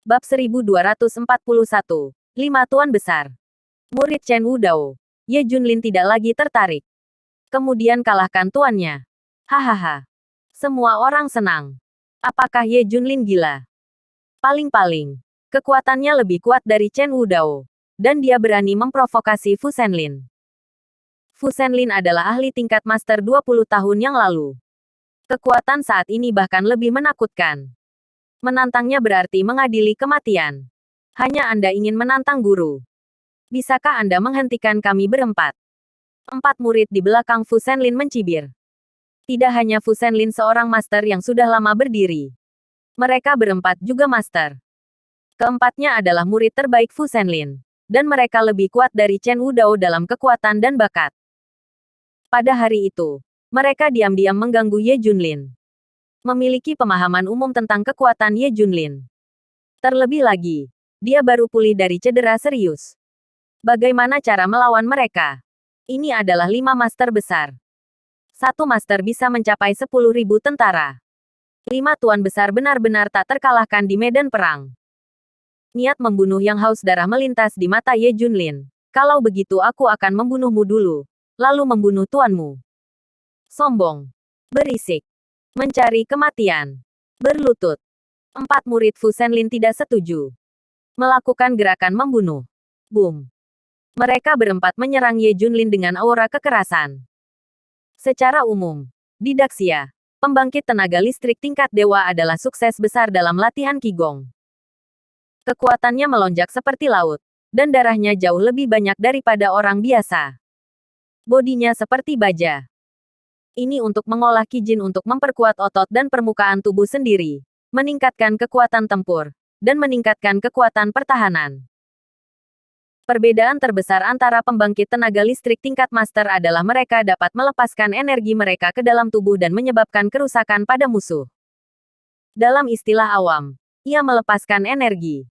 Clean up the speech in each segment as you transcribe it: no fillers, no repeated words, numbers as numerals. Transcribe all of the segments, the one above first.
Bab 1241. 5 Tuan Besar. Murid Chen Wudao. Ye Junlin tidak lagi tertarik. Kemudian kalahkan tuannya. Hahaha. Semua orang senang. Apakah Ye Junlin gila? Paling-paling, kekuatannya lebih kuat dari Chen Wudao. Dan dia berani memprovokasi Fu Shenlin. Fu Shenlin adalah ahli tingkat master 20 tahun yang lalu. Kekuatan saat ini bahkan lebih menakutkan. Menantangnya berarti mengadili kematian. Hanya Anda ingin menantang guru. Bisakah Anda menghentikan kami berempat? 4 murid di belakang Fu Shenlin mencibir. Tidak hanya Fu Shenlin seorang master yang sudah lama berdiri. Mereka berempat juga master. Keempatnya adalah murid terbaik Fu Shenlin. Dan mereka lebih kuat dari Chen Wudao dalam kekuatan dan bakat. Pada hari itu, mereka diam-diam mengganggu Ye Junlin. Memiliki pemahaman umum tentang kekuatan Ye Junlin. Terlebih lagi, dia baru pulih dari cedera serius. Bagaimana cara melawan mereka? Ini adalah 5 master besar. 1 master bisa mencapai 10.000 tentara. 5 tuan besar benar-benar tak terkalahkan di medan perang. Niat membunuh yang haus darah melintas di mata Ye Junlin. Kalau begitu aku akan membunuhmu dulu, lalu membunuh tuanmu. Sombong. Berisik. Mencari kematian. Berlutut. 4 murid Fu Shenlin tidak setuju. Melakukan gerakan membunuh. Boom. Mereka berempat menyerang Ye Junlin dengan aura kekerasan. Secara umum, di Daxia, pembangkit tenaga listrik tingkat dewa adalah sukses besar dalam latihan Qigong. Kekuatannya melonjak seperti laut, dan darahnya jauh lebih banyak daripada orang biasa. Bodinya seperti baja. Ini untuk mengolah Qijin untuk memperkuat otot dan permukaan tubuh sendiri, meningkatkan kekuatan tempur, dan meningkatkan kekuatan pertahanan. Perbedaan terbesar antara pembangkit tenaga listrik tingkat master adalah mereka dapat melepaskan energi mereka ke dalam tubuh dan menyebabkan kerusakan pada musuh. Dalam istilah awam, ia melepaskan energi.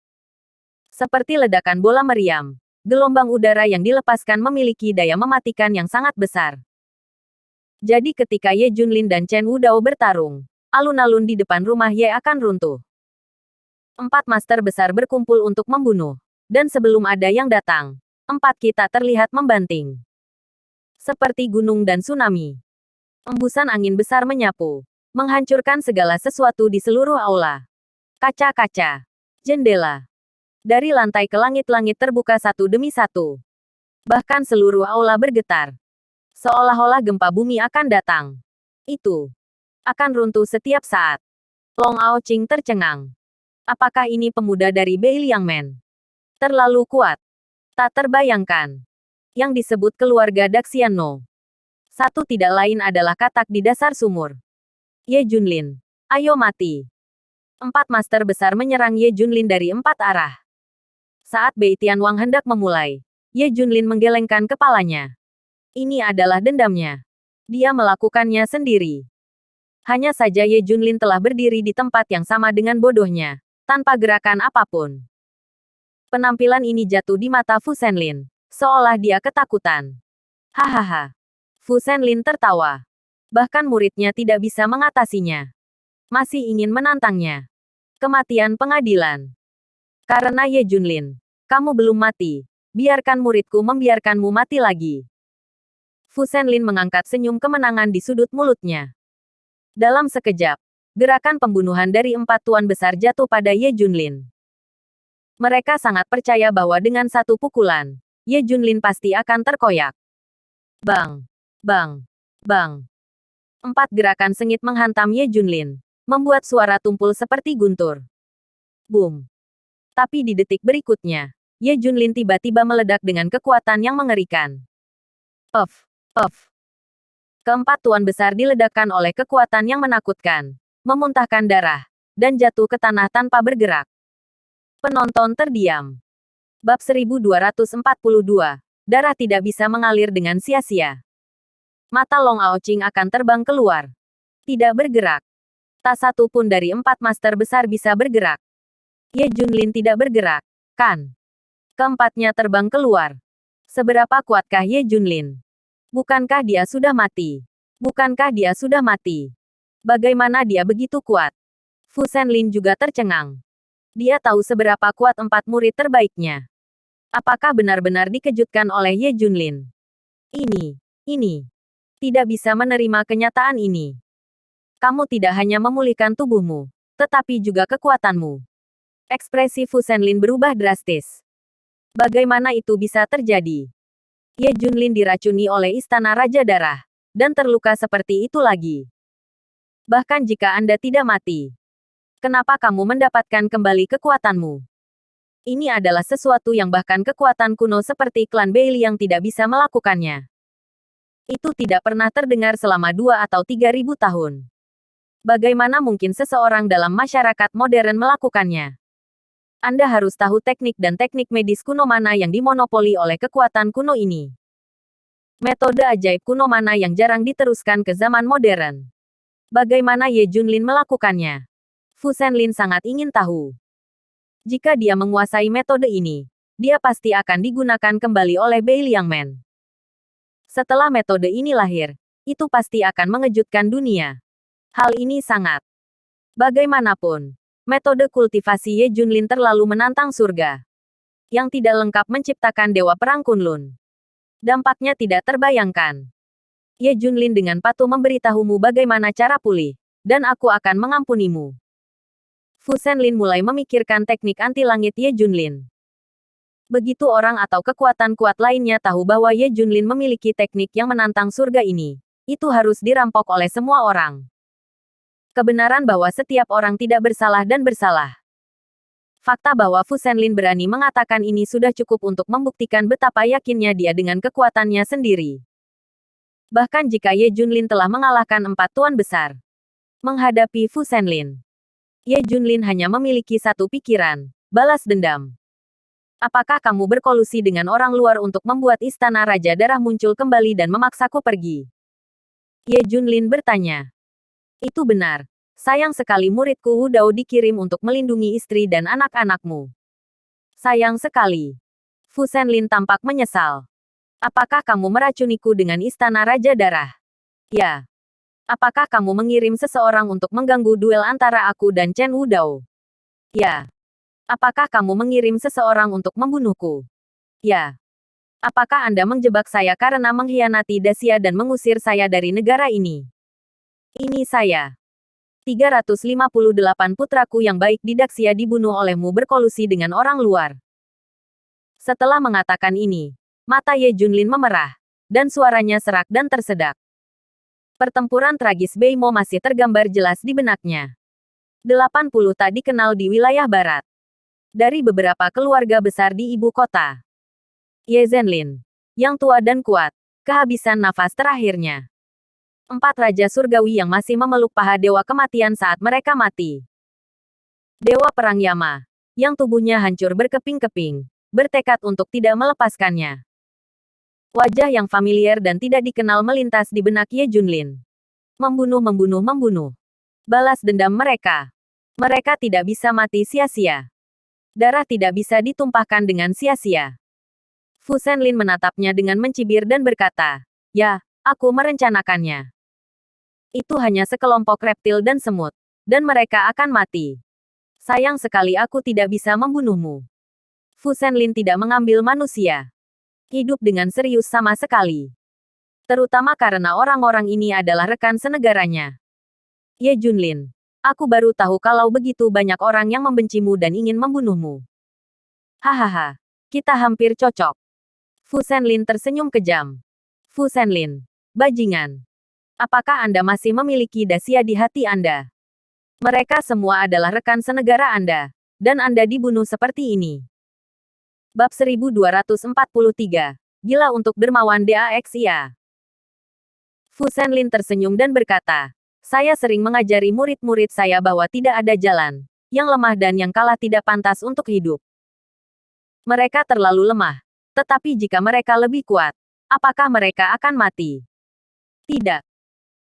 Seperti ledakan bola meriam, gelombang udara yang dilepaskan memiliki daya mematikan yang sangat besar. Jadi ketika Ye Junlin dan Chen Wudao bertarung, alun-alun di depan rumah Ye akan runtuh. 4 master besar berkumpul untuk membunuh. Dan sebelum ada yang datang, 4 kita terlihat membanting. Seperti gunung dan tsunami. Embusan angin besar menyapu, menghancurkan segala sesuatu di seluruh aula. Kaca-kaca, jendela. Dari lantai ke langit-langit terbuka satu demi satu. Bahkan seluruh aula bergetar. Seolah-olah gempa bumi akan datang. Itu akan runtuh setiap saat. Long Aoqing tercengang. Apakah ini pemuda dari Beiliangmen? Terlalu kuat. Tak terbayangkan. Yang disebut keluarga Daxiano. Satu tidak lain adalah katak di dasar sumur. Ye Junlin. Ayo mati. 4 master besar menyerang Ye Junlin dari 4 arah. Saat Bei Tianwang hendak memulai, Ye Junlin menggelengkan kepalanya. Ini adalah dendamnya. Dia melakukannya sendiri. Hanya saja Ye Junlin telah berdiri di tempat yang sama dengan bodohnya, tanpa gerakan apapun. Penampilan ini jatuh di mata Fu Shenlin, seolah dia ketakutan. Hahaha. Fu Shenlin tertawa. Bahkan muridnya tidak bisa mengatasinya. Masih ingin menantangnya. Kematian pengadilan. Karena Ye Junlin, kamu belum mati. Biarkan muridku membiarkanmu mati lagi. Fu Shenlin mengangkat senyum kemenangan di sudut mulutnya. Dalam sekejap, gerakan pembunuhan dari 4 tuan besar jatuh pada Ye Junlin. Mereka sangat percaya bahwa dengan satu pukulan, Ye Junlin pasti akan terkoyak. Bang! Bang! Bang! 4 gerakan sengit menghantam Ye Junlin, membuat suara tumpul seperti guntur. Boom! Tapi di detik berikutnya, Ye Junlin tiba-tiba meledak dengan kekuatan yang mengerikan. Puff! Puff! Keempat tuan besar diledakkan oleh kekuatan yang menakutkan, memuntahkan darah, dan jatuh ke tanah tanpa bergerak. Penonton terdiam. Bab 1242. Darah tidak bisa mengalir dengan sia-sia. Mata Long Aoqing akan terbang keluar. Tidak bergerak. Tak satu pun dari 4 master besar bisa bergerak. Ye Junlin tidak bergerak, kan? Keempatnya terbang keluar. Seberapa kuatkah Ye Junlin? Bukankah dia sudah mati? Bukankah dia sudah mati? Bagaimana dia begitu kuat? Fu Shenlin juga tercengang. Dia tahu seberapa kuat 4 murid terbaiknya. Apakah benar-benar dikejutkan oleh Ye Junlin? Ini. Tidak bisa menerima kenyataan ini. Kamu tidak hanya memulihkan tubuhmu, tetapi juga kekuatanmu. Ekspresi Fu Shenlin berubah drastis. Bagaimana itu bisa terjadi? Ye Junlin diracuni oleh Istana Raja Darah, dan terluka seperti itu lagi. Bahkan jika Anda tidak mati, kenapa kamu mendapatkan kembali kekuatanmu? Ini adalah sesuatu yang bahkan kekuatan kuno seperti klan Bailey yang tidak bisa melakukannya. Itu tidak pernah terdengar selama 2 atau 3.000 tahun. Bagaimana mungkin seseorang dalam masyarakat modern melakukannya? Anda harus tahu teknik dan teknik medis kuno mana yang dimonopoli oleh kekuatan kuno ini. Metode ajaib kuno mana yang jarang diteruskan ke zaman modern. Bagaimana Ye Junlin melakukannya? Fu Shenlin sangat ingin tahu. Jika dia menguasai metode ini, dia pasti akan digunakan kembali oleh Bai Liangmen. Setelah metode ini lahir, itu pasti akan mengejutkan dunia. Hal ini sangat. Bagaimanapun, metode kultivasi Ye Junlin terlalu menantang surga. Yang tidak lengkap menciptakan Dewa Perang Kunlun. Dampaknya tidak terbayangkan. Ye Junlin dengan patuh memberitahumu bagaimana cara pulih, dan aku akan mengampunimu. Fu Shenlin mulai memikirkan teknik anti langit Ye Junlin. Begitu orang atau kekuatan kuat lainnya tahu bahwa Ye Junlin memiliki teknik yang menantang surga ini, itu harus dirampok oleh semua orang. Kebenaran bahwa setiap orang tidak bersalah dan bersalah. Fakta bahwa Fu Shenlin berani mengatakan ini sudah cukup untuk membuktikan betapa yakinnya dia dengan kekuatannya sendiri. Bahkan jika Ye Junlin telah mengalahkan 4 tuan besar. Menghadapi Fu Shenlin, Ye Junlin hanya memiliki satu pikiran, balas dendam. Apakah kamu berkolusi dengan orang luar untuk membuat Istana Raja Darah muncul kembali dan memaksaku pergi? Ye Junlin bertanya. Itu benar. Sayang sekali muridku Wu Dao dikirim untuk melindungi istri dan anak-anakmu. Sayang sekali. Fu Shenlin tampak menyesal. Apakah kamu meracuniku dengan Istana Raja Darah? Ya. Apakah kamu mengirim seseorang untuk mengganggu duel antara aku dan Chen Wu Dao? Ya. Apakah kamu mengirim seseorang untuk membunuhku? Ya. Apakah Anda menjebak saya karena mengkhianati Daxia dan mengusir saya dari negara ini? Ini saya. 358 putraku yang baik di Daxia dibunuh olehmu berkolusi dengan orang luar. Setelah mengatakan ini, mata Ye Junlin memerah, dan suaranya serak dan tersedak. Pertempuran tragis Beimo masih tergambar jelas di benaknya. 80 tak dikenal di wilayah barat. Dari beberapa keluarga besar di ibu kota. Ye Zhenlin, yang tua dan kuat, kehabisan nafas terakhirnya. 4 raja surgawi yang masih memeluk paha dewa kematian saat mereka mati. Dewa Perang Yama, yang tubuhnya hancur berkeping-keping, bertekad untuk tidak melepaskannya. Wajah yang familiar dan tidak dikenal melintas di benak Ye Junlin. Membunuh. Balas dendam mereka. Mereka tidak bisa mati sia-sia. Darah tidak bisa ditumpahkan dengan sia-sia. Fu Shenlin menatapnya dengan mencibir dan berkata, "Ya, aku merencanakannya. Itu hanya sekelompok reptil dan semut, dan mereka akan mati. Sayang sekali aku tidak bisa membunuhmu." Fu Shenlin tidak mengambil manusia hidup dengan serius sama sekali. Terutama karena orang-orang ini adalah rekan senegaranya. Ye Junlin, aku baru tahu kalau begitu banyak orang yang membencimu dan ingin membunuhmu. Hahaha, kita hampir cocok. Fu Shenlin tersenyum kejam. Fu Shenlin, bajingan. Apakah Anda masih memiliki Daxia di hati Anda? Mereka semua adalah rekan senegara Anda, dan Anda dibunuh seperti ini. Bab 1243. Gila untuk dermawan Daxia. Fu Shenlin tersenyum dan berkata, "Saya sering mengajari murid-murid saya bahwa tidak ada jalan yang lemah dan yang kalah tidak pantas untuk hidup. Mereka terlalu lemah. Tetapi jika mereka lebih kuat, apakah mereka akan mati? Tidak.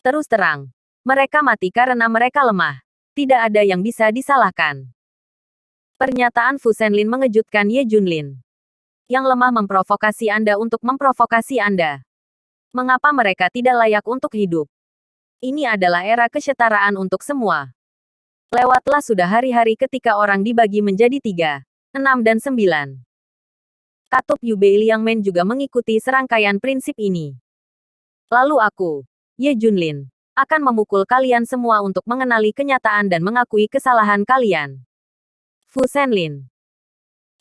Terus terang, mereka mati karena mereka lemah. Tidak ada yang bisa disalahkan." Pernyataan Fu Shenlin mengejutkan Ye Junlin. Yang lemah memprovokasi Anda untuk memprovokasi Anda. Mengapa mereka tidak layak untuk hidup? Ini adalah era kesetaraan untuk semua. Lewatlah sudah hari-hari ketika orang dibagi menjadi 3, 6 dan 9. Katup Yubei Liangmen juga mengikuti serangkaian prinsip ini. Lalu aku, Ye Junlin, akan memukul kalian semua untuk mengenali kenyataan dan mengakui kesalahan kalian. Fu Shenlin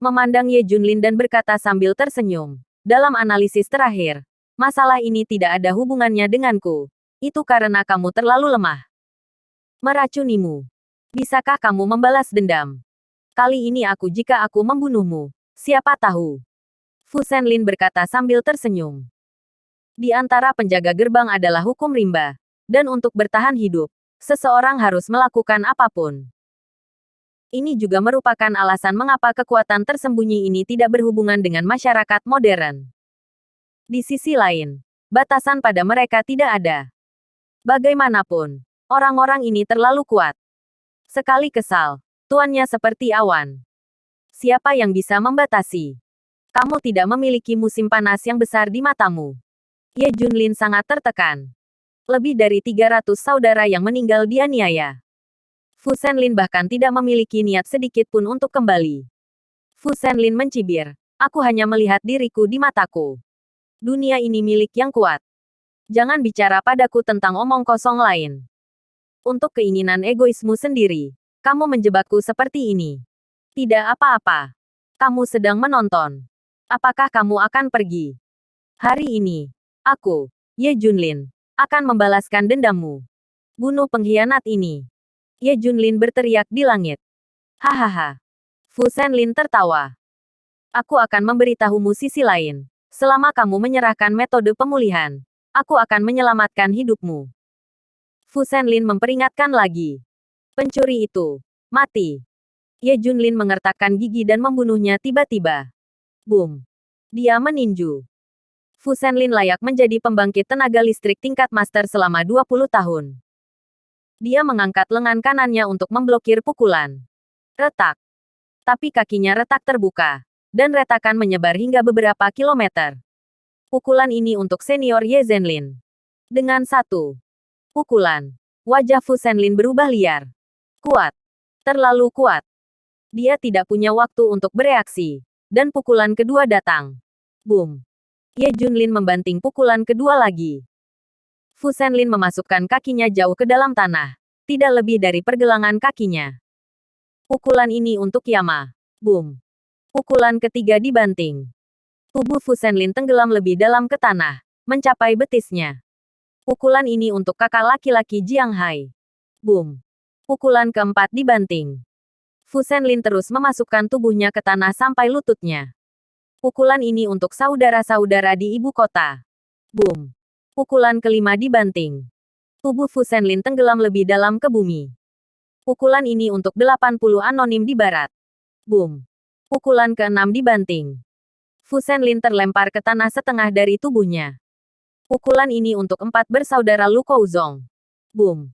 memandang Ye Junlin dan berkata sambil tersenyum. Dalam analisis terakhir, masalah ini tidak ada hubungannya denganku. Itu karena kamu terlalu lemah. Meracunimu. Bisakah kamu membalas dendam? Kali ini jika aku membunuhmu. Siapa tahu? Fu Shenlin berkata sambil tersenyum. Di antara penjaga gerbang adalah hukum rimba. Dan untuk bertahan hidup, seseorang harus melakukan apapun. Ini juga merupakan alasan mengapa kekuatan tersembunyi ini tidak berhubungan dengan masyarakat modern. Di sisi lain, batasan pada mereka tidak ada. Bagaimanapun, orang-orang ini terlalu kuat. Sekali kesal, tuannya seperti awan. Siapa yang bisa membatasi? Kamu tidak memiliki musim panas yang besar di matamu. Ye Junlin sangat tertekan. Lebih dari 300 saudara yang meninggal dianiaya. Fu Shenlin bahkan tidak memiliki niat sedikit pun untuk kembali. Fu Shenlin mencibir. Aku hanya melihat diriku di mataku. Dunia ini milik yang kuat. Jangan bicara padaku tentang omong kosong lain. Untuk keinginan egoismu sendiri, kamu menjebakku seperti ini. Tidak apa-apa. Kamu sedang menonton. Apakah kamu akan pergi? Hari ini, aku, Ye Junlin, akan membalaskan dendammu. Bunuh pengkhianat ini. Ye Junlin berteriak di langit. Hahaha. Fu Shenlin tertawa. Aku akan memberitahumu sisi lain. Selama kamu menyerahkan metode pemulihan, aku akan menyelamatkan hidupmu. Fu Shenlin memperingatkan lagi. Pencuri itu mati. Ye Junlin mengertakkan gigi dan membunuhnya tiba-tiba. Boom. Dia meninju. Fu Shenlin layak menjadi pembangkit tenaga listrik tingkat master selama 20 tahun. Dia mengangkat lengan kanannya untuk memblokir pukulan. Retak. Tapi kakinya retak terbuka. Dan retakan menyebar hingga beberapa kilometer. Pukulan ini untuk senior Ye Zhenlin. Dengan satu pukulan, wajah Fu Shenlin berubah liar. Kuat. Terlalu kuat. Dia tidak punya waktu untuk bereaksi. Dan pukulan kedua datang. Boom. Ye Junlin membanting pukulan kedua lagi. Fu Shenlin memasukkan kakinya jauh ke dalam tanah. Tidak lebih dari pergelangan kakinya. Pukulan ini untuk Yama. Boom. Pukulan ketiga dibanting. Tubuh Fu Shenlin tenggelam lebih dalam ke tanah, mencapai betisnya. Pukulan ini untuk kakak laki-laki Jiang Hai. Boom. Pukulan keempat dibanting. Fu Shenlin terus memasukkan tubuhnya ke tanah sampai lututnya. Pukulan ini untuk saudara-saudara di ibu kota. Boom. Pukulan kelima dibanting. Tubuh Fu Shenlin tenggelam lebih dalam ke bumi. Pukulan ini untuk 80 anonim di barat. Boom. Pukulan ke-6 dibanting. Fu Shenlin terlempar ke tanah setengah dari tubuhnya. Pukulan ini untuk 4 bersaudara Lu Kouzong. Boom.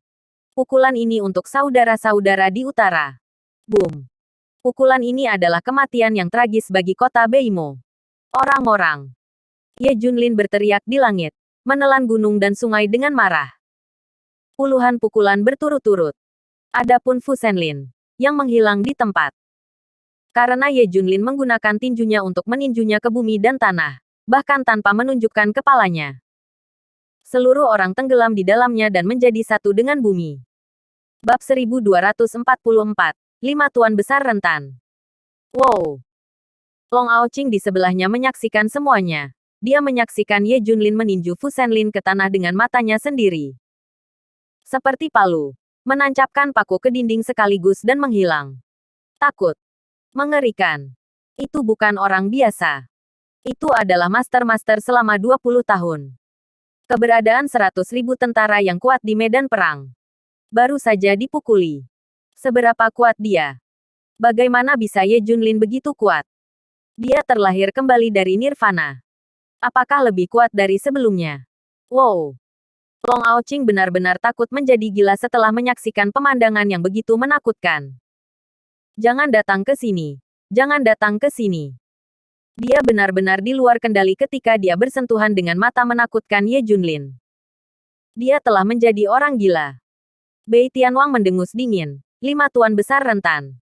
Pukulan ini untuk saudara-saudara di utara. Boom. Pukulan ini adalah kematian yang tragis bagi kota Beimo. Orang-orang. Ye Junlin berteriak di langit, menelan gunung dan sungai dengan marah. Puluhan pukulan berturut-turut. Adapun Fu Shenlin, yang menghilang di tempat. Karena Ye Junlin menggunakan tinjunya untuk meninjunya ke bumi dan tanah, bahkan tanpa menunjukkan kepalanya. Seluruh orang tenggelam di dalamnya dan menjadi satu dengan bumi. Bab 1244, 5 Tuan Besar Rentan. Wow! Long Aoqing di sebelahnya menyaksikan semuanya. Dia menyaksikan Ye Junlin meninju Fu Shenlin ke tanah dengan matanya sendiri. Seperti palu, menancapkan paku ke dinding sekaligus dan menghilang. Takut. Mengerikan. Itu bukan orang biasa. Itu adalah master-master selama 20 tahun. Keberadaan 100.000 tentara yang kuat di medan perang. Baru saja dipukuli. Seberapa kuat dia? Bagaimana bisa Ye Junlin begitu kuat? Dia terlahir kembali dari Nirvana. Apakah lebih kuat dari sebelumnya? Wow! Long Aoqing benar-benar takut menjadi gila setelah menyaksikan pemandangan yang begitu menakutkan. Jangan datang ke sini. Jangan datang ke sini. Dia benar-benar di luar kendali ketika dia bersentuhan dengan mata menakutkan Ye Junlin. Dia telah menjadi orang gila. Bei Tianwang mendengus dingin. 5 Tuan Besar Rentan.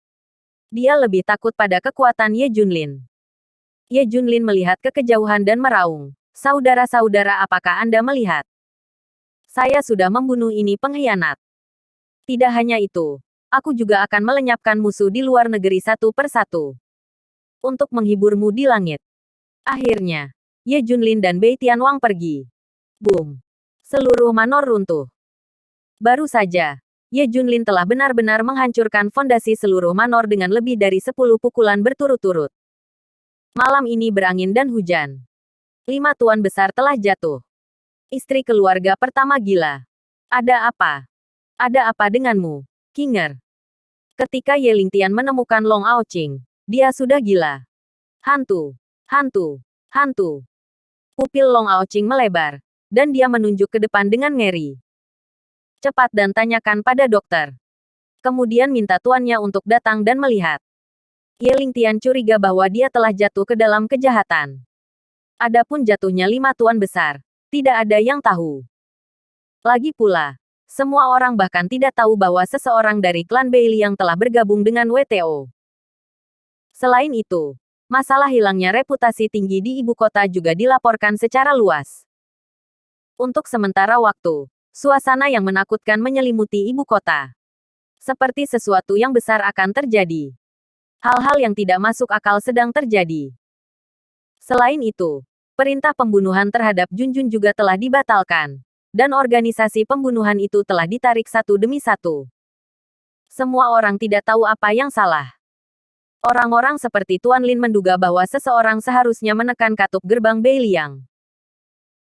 Dia lebih takut pada kekuatan Ye Junlin. Ye Junlin melihat ke kejauhan dan meraung. Saudara-saudara, apakah Anda melihat? Saya sudah membunuh ini pengkhianat. Tidak hanya itu, aku juga akan melenyapkan musuh di luar negeri satu persatu. Untuk menghiburmu di langit. Akhirnya, Ye Junlin dan Bei Tianwang pergi. Boom! Seluruh manor runtuh. Baru saja, Ye Junlin telah benar-benar menghancurkan fondasi seluruh manor dengan lebih dari 10 pukulan berturut-turut. Malam ini berangin dan hujan. 5 tuan besar telah jatuh. Istri keluarga pertama gila. Ada apa? Ada apa denganmu, Kinger? Ketika Ye Lingtian menemukan Long Aoqing, dia sudah gila. Hantu, hantu, hantu. Pupil Long Aoqing melebar, dan dia menunjuk ke depan dengan ngeri. Cepat dan tanyakan pada dokter. Kemudian minta tuannya untuk datang dan melihat. Ye Lingtian curiga bahwa dia telah jatuh ke dalam kejahatan. Adapun jatuhnya 5 tuan besar, tidak ada yang tahu. Lagi pula, semua orang bahkan tidak tahu bahwa seseorang dari klan Beiliang telah bergabung dengan WTO. Selain itu, masalah hilangnya reputasi tinggi di ibu kota juga dilaporkan secara luas. Untuk sementara waktu, suasana yang menakutkan menyelimuti ibu kota. Seperti sesuatu yang besar akan terjadi. Hal-hal yang tidak masuk akal sedang terjadi. Selain itu, perintah pembunuhan terhadap Junjun juga telah dibatalkan. Dan organisasi pembunuhan itu telah ditarik satu demi satu. Semua orang tidak tahu apa yang salah. Orang-orang seperti Tuan Lin menduga bahwa seseorang seharusnya menekan katup gerbang Beiliang.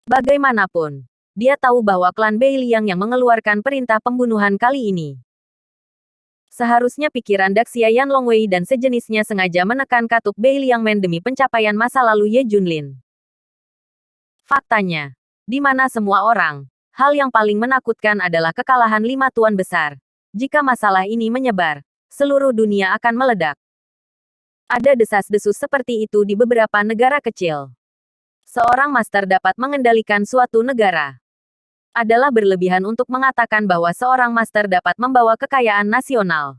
Bagaimanapun, dia tahu bahwa klan Beiliang yang mengeluarkan perintah pembunuhan kali ini. Seharusnya pikiran Daxia Yan Longwei dan sejenisnya sengaja menekan katup Beiliang Men demi pencapaian masa lalu Ye Junlin. Faktanya, di mana semua orang, hal yang paling menakutkan adalah kekalahan 5 tuan besar. Jika masalah ini menyebar, seluruh dunia akan meledak. Ada desas-desus seperti itu di beberapa negara kecil. Seorang master dapat mengendalikan suatu negara. Adalah berlebihan untuk mengatakan bahwa seorang master dapat membawa kekayaan nasional.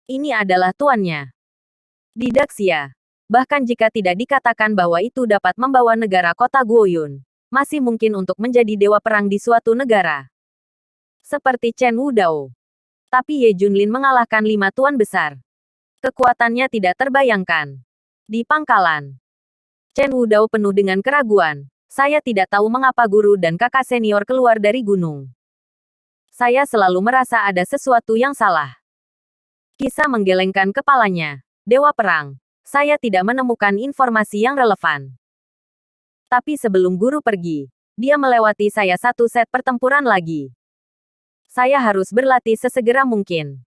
Ini adalah tuannya. Di Daxia, bahkan jika tidak dikatakan bahwa itu dapat membawa negara kota Guoyun, masih mungkin untuk menjadi dewa perang di suatu negara. Seperti Chen Wudao. Tapi Ye Junlin mengalahkan 5 tuan besar. Kekuatannya tidak terbayangkan. Di pangkalan, Chen Wudao penuh dengan keraguan. Saya tidak tahu mengapa guru dan kakak senior keluar dari gunung. Saya selalu merasa ada sesuatu yang salah. Kisah menggelengkan kepalanya. Dewa perang. Saya tidak menemukan informasi yang relevan. Tapi sebelum guru pergi, dia melewati saya satu set pertempuran lagi. Saya harus berlatih sesegera mungkin.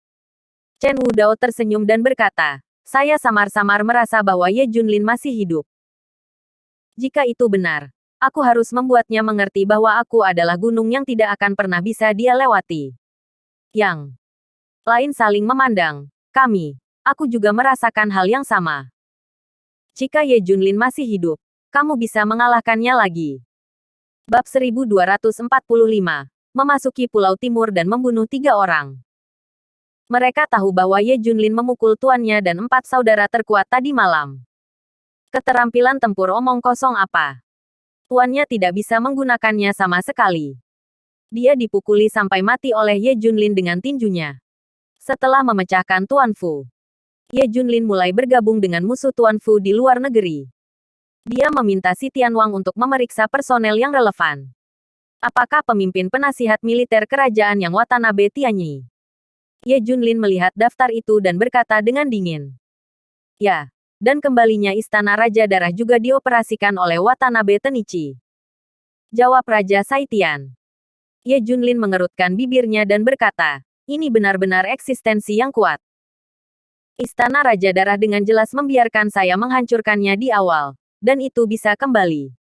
Chen Wudao tersenyum dan berkata, saya samar-samar merasa bahwa Ye Junlin masih hidup. Jika itu benar, aku harus membuatnya mengerti bahwa aku adalah gunung yang tidak akan pernah bisa dia lewati. Yang lain saling memandang. Aku juga merasakan hal yang sama. Jika Ye Junlin masih hidup, kamu bisa mengalahkannya lagi. Bab 1245. Memasuki Pulau Timur dan membunuh 3 orang. Mereka tahu bahwa Ye Junlin memukul tuannya dan 4 saudara terkuat tadi malam. Keterampilan tempur omong kosong apa? Tuannya tidak bisa menggunakannya sama sekali. Dia dipukuli sampai mati oleh Ye Junlin dengan tinjunya. Setelah memecahkan Tuan Fu, Ye Junlin mulai bergabung dengan musuh Tuan Fu di luar negeri. Dia meminta Si Tianwang untuk memeriksa personel yang relevan. Apakah pemimpin penasihat militer kerajaan yang Watanabe Tianyi? Ye Junlin melihat daftar itu dan berkata dengan dingin. Ya. Dan kembalinya Istana Raja Darah juga dioperasikan oleh Watanabe Tenichi. Jawab Raja Saitian. Ye Junlin mengerutkan bibirnya dan berkata, ini benar-benar eksistensi yang kuat. Istana Raja Darah dengan jelas membiarkan saya menghancurkannya di awal, dan itu bisa kembali.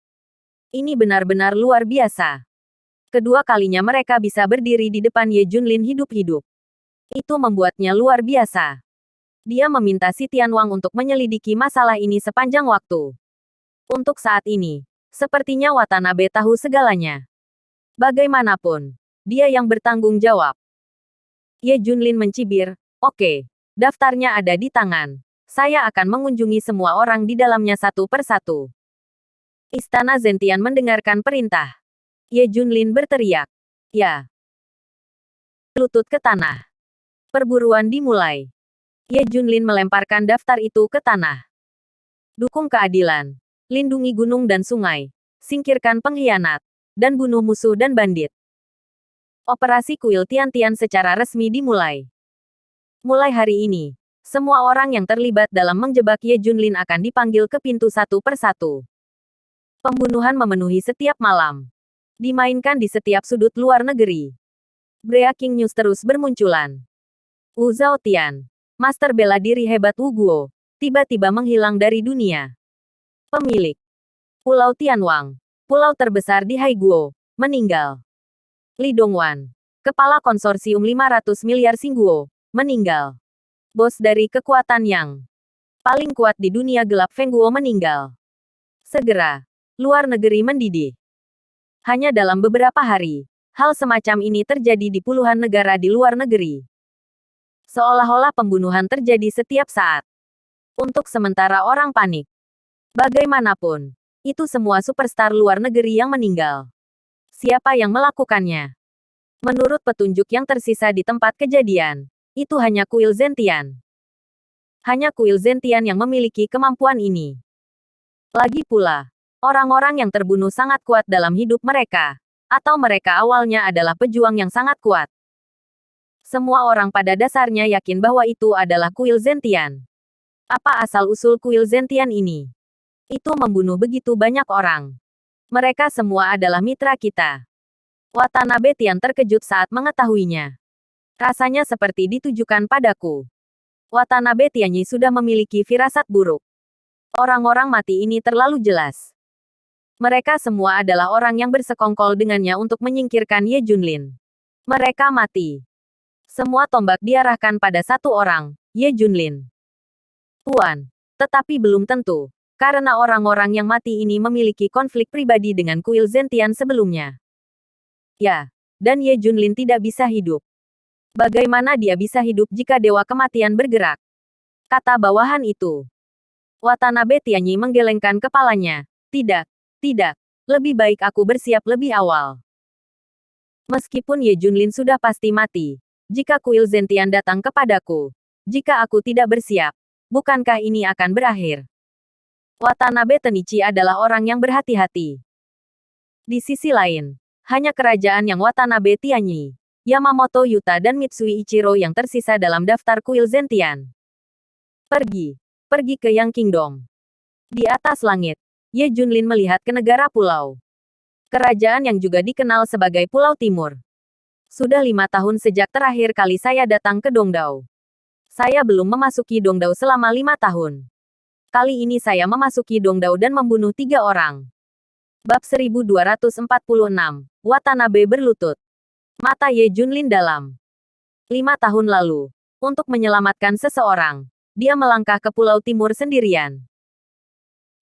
Ini benar-benar luar biasa. Kedua kalinya mereka bisa berdiri di depan Ye Junlin hidup-hidup. Itu membuatnya luar biasa. Dia meminta Si Tianwang untuk menyelidiki masalah ini sepanjang waktu. Untuk saat ini, sepertinya Watanabe tahu segalanya. Bagaimanapun, dia yang bertanggung jawab. Ye Junlin mencibir, Oke, daftarnya ada di tangan. Saya akan mengunjungi semua orang di dalamnya satu persatu. Istana Zentian mendengarkan perintah. Ye Junlin berteriak. Ya. Lutut ke tanah. Perburuan dimulai. Ye Junlin melemparkan daftar itu ke tanah. Dukung keadilan. Lindungi gunung dan sungai. Singkirkan pengkhianat. Dan bunuh musuh dan bandit. Operasi Kuil Tian-Tian secara resmi dimulai. Mulai hari ini, semua orang yang terlibat dalam menjebak Ye Junlin akan dipanggil ke pintu satu persatu. Pembunuhan memenuhi setiap malam. Dimainkan di setiap sudut luar negeri. Breaking news terus bermunculan. Wu Zhaotian, master bela diri hebat Wu Guo, tiba-tiba menghilang dari dunia. Pemilik Pulau Tianwang, pulau terbesar di Haiguo, meninggal. Li Dongwan, kepala konsorsium 500 miliar Xingguo, meninggal. Bos dari kekuatan yang paling kuat di dunia gelap Feng Guo meninggal. Segera, luar negeri mendidih. Hanya dalam beberapa hari, hal semacam ini terjadi di puluhan negara di luar negeri. Seolah-olah pembunuhan terjadi setiap saat. Untuk sementara orang panik. Bagaimanapun, itu semua superstar luar negeri yang meninggal. Siapa yang melakukannya? Menurut petunjuk yang tersisa di tempat kejadian, itu hanya kuil Zentian. Hanya kuil Zentian yang memiliki kemampuan ini. Lagi pula, orang-orang yang terbunuh sangat kuat dalam hidup mereka. Atau mereka awalnya adalah pejuang yang sangat kuat. Semua orang pada dasarnya yakin bahwa itu adalah kuil Zentian. Apa asal-usul kuil Zentian ini? Itu membunuh begitu banyak orang. Mereka semua adalah mitra kita. Watanabe Tian terkejut saat mengetahuinya. Rasanya seperti ditujukan padaku. Watanabe Tianyi sudah memiliki firasat buruk. Orang-orang mati ini terlalu jelas. Mereka semua adalah orang yang bersekongkol dengannya untuk menyingkirkan Ye Junlin. Mereka mati. Semua tombak diarahkan pada satu orang, Ye Junlin. Tuan, tetapi belum tentu, karena orang-orang yang mati ini memiliki konflik pribadi dengan kuil Zentian sebelumnya. Ya, dan Ye Junlin tidak bisa hidup. Bagaimana dia bisa hidup jika Dewa Kematian bergerak? Kata bawahan itu. Watanabe Tianyi menggelengkan kepalanya. Tidak, tidak. Lebih baik aku bersiap lebih awal. Meskipun Ye Junlin sudah pasti mati, jika kuil Zentian datang kepadaku, jika aku tidak bersiap, bukankah ini akan berakhir? Watanabe Tenichi adalah orang yang berhati-hati. Di sisi lain, hanya kerajaan yang Watanabe Tianyi, Yamamoto Yuta dan Mitsui Ichiro yang tersisa dalam daftar kuil Zentian. Pergi ke Yang Kingdom. Di atas langit, Ye Junlin melihat ke negara pulau. Kerajaan yang juga dikenal sebagai Pulau Timur. Sudah 5 tahun sejak terakhir kali saya datang ke Dongdao. Saya belum memasuki Dongdao selama 5 tahun. Kali ini saya memasuki Dongdao dan membunuh 3 orang. Bab 1246, Watanabe berlutut. Mata Ye Junlin dalam. 5 tahun lalu, untuk menyelamatkan seseorang, dia melangkah ke Pulau Timur sendirian.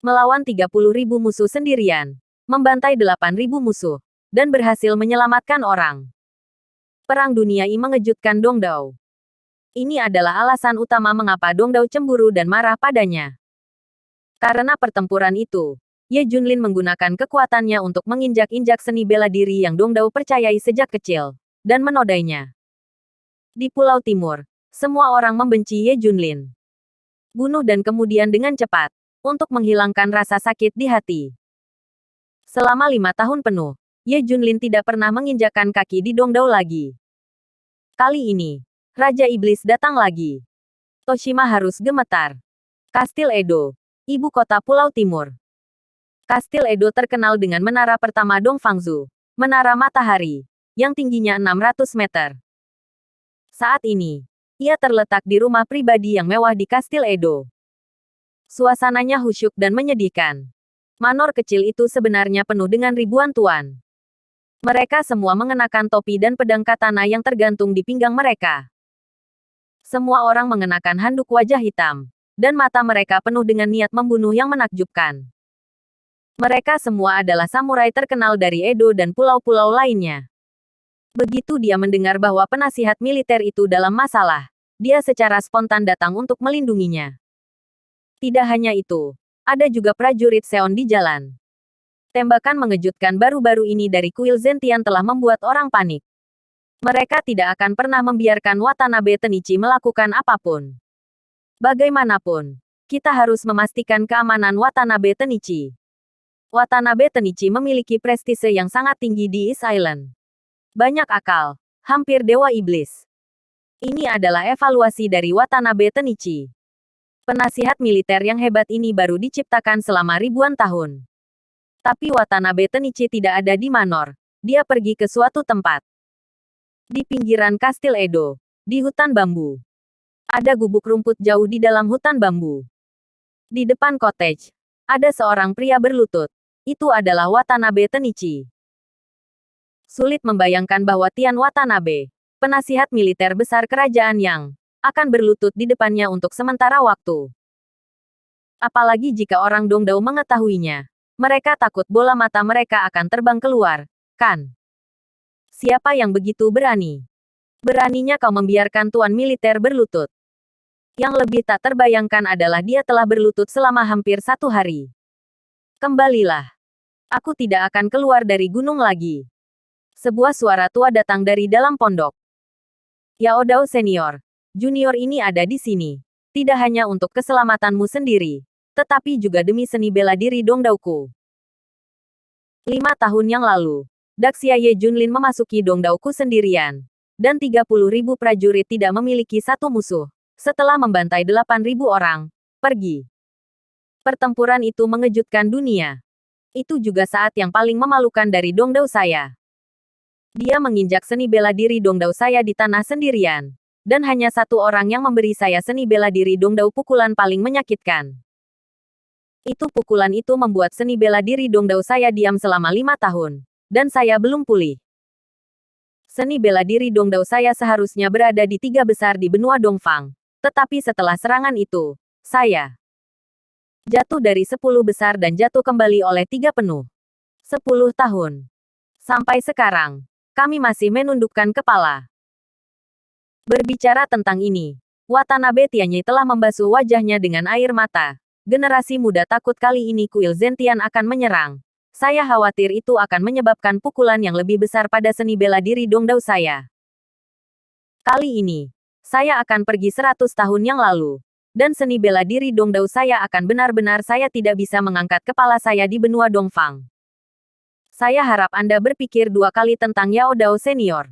Melawan 30.000 musuh sendirian, membantai 8.000 musuh, dan berhasil menyelamatkan orang. Perang Dunia I mengejutkan Dongdao. Ini adalah alasan utama mengapa Dongdao cemburu dan marah padanya. Karena pertempuran itu, Ye Junlin menggunakan kekuatannya untuk menginjak-injak seni bela diri yang Dongdao percayai sejak kecil, dan menodainya. Di Pulau Timur, semua orang membenci Ye Junlin. Bunuh dan kemudian dengan cepat, untuk menghilangkan rasa sakit di hati. Selama 5 tahun penuh, Ye Junlin tidak pernah menginjakkan kaki di Dongdao lagi. Kali ini, Raja Iblis datang lagi. Toshima harus gemetar. Kastil Edo, ibu kota Pulau Timur. Kastil Edo terkenal dengan menara pertama Dongfangzhou, Menara Matahari, yang tingginya 600 meter. Saat ini, ia terletak di rumah pribadi yang mewah di Kastil Edo. Suasananya khusyuk dan menyedihkan. Manor kecil itu sebenarnya penuh dengan ribuan tuan. Mereka semua mengenakan topi dan pedang katana yang tergantung di pinggang mereka. Semua orang mengenakan handuk wajah hitam, dan mata mereka penuh dengan niat membunuh yang menakjubkan. Mereka semua adalah samurai terkenal dari Edo dan pulau-pulau lainnya. Begitu dia mendengar bahwa penasihat militer itu dalam masalah, dia secara spontan datang untuk melindunginya. Tidak hanya itu, ada juga prajurit Seon di jalan. Tembakan mengejutkan baru-baru ini dari kuil Zentian telah membuat orang panik. Mereka tidak akan pernah membiarkan Watanabe Tenichi melakukan apapun. Bagaimanapun, kita harus memastikan keamanan Watanabe Tenichi. Watanabe Tenichi memiliki prestise yang sangat tinggi di East Island. Banyak akal, hampir dewa iblis. Ini adalah evaluasi dari Watanabe Tenichi. Penasihat militer yang hebat ini baru diciptakan selama ribuan tahun. Tapi Watanabe Tenichi tidak ada di Manor. Dia pergi ke suatu tempat. Di pinggiran Kastil Edo, di hutan bambu. Ada gubuk rumput jauh di dalam hutan bambu. Di depan cottage, ada seorang pria berlutut. Itu adalah Watanabe Tenichi. Sulit membayangkan bahwa Tian Watanabe, penasihat militer besar kerajaan yang akan berlutut di depannya untuk sementara waktu. Apalagi jika orang Dongdao mengetahuinya. Mereka takut bola mata mereka akan terbang keluar, kan? Siapa yang begitu berani? Beraninya kau membiarkan tuan militer berlutut. Yang lebih tak terbayangkan adalah dia telah berlutut selama hampir 1 hari. Kembalilah. Aku tidak akan keluar dari gunung lagi. Sebuah suara tua datang dari dalam pondok. Yao Dao Senior, Junior ini ada di sini. Tidak hanya untuk keselamatanmu sendiri, tetapi juga demi seni bela diri Dongdaoku. 5 tahun yang lalu, Daxia Ye Junlin memasuki Dongdaoku sendirian. Dan 30.000 prajurit tidak memiliki satu musuh. Setelah membantai 8.000 orang, pergi. Pertempuran itu mengejutkan dunia. Itu juga saat yang paling memalukan dari Dongdao saya. Dia menginjak seni bela diri Dongdao saya di tanah sendirian. Dan hanya satu orang yang memberi saya seni bela diri Dongdao pukulan paling menyakitkan. Pukulan itu membuat seni bela diri Dongdao saya diam selama 5 tahun. Dan saya belum pulih. Seni bela diri Dongdao saya seharusnya berada di 3 besar di benua Dongfang. Tetapi setelah serangan itu, saya jatuh dari 10 besar dan jatuh kembali oleh 3 penuh. 10 tahun. Sampai sekarang, kami masih menundukkan kepala. Berbicara tentang ini, Watanabe Tianyi telah membasuh wajahnya dengan air mata. Generasi muda takut kali ini kuil Zentian akan menyerang. Saya khawatir itu akan menyebabkan pukulan yang lebih besar pada seni bela diri Dongdao saya. Kali ini, saya akan pergi 100 tahun yang lalu. Dan seni bela diri Dongdao saya akan benar-benar saya tidak bisa mengangkat kepala saya di benua Dongfang. Saya harap Anda berpikir 2 kali tentang Yao Dao Senior.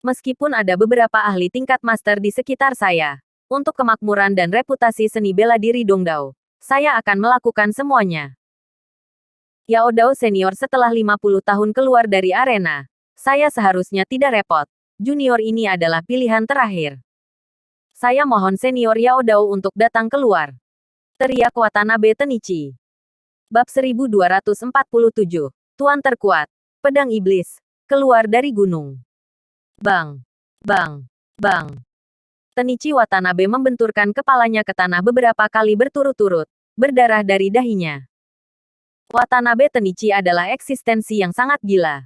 Meskipun ada beberapa ahli tingkat master di sekitar saya, untuk kemakmuran dan reputasi seni bela diri Dongdao, saya akan melakukan semuanya. Yao Dao Senior setelah 50 tahun keluar dari arena. Saya seharusnya tidak repot. Junior ini adalah pilihan terakhir. Saya mohon Senior Yao Dao untuk datang keluar. Teriak Watanabe Tenichi. Bab 1247. Tuan terkuat. Pedang iblis. Keluar dari gunung. Bang. Bang. Bang. Tenichi Watanabe membenturkan kepalanya ke tanah beberapa kali berturut-turut. Berdarah dari dahinya. Watanabe Tenichi adalah eksistensi yang sangat gila.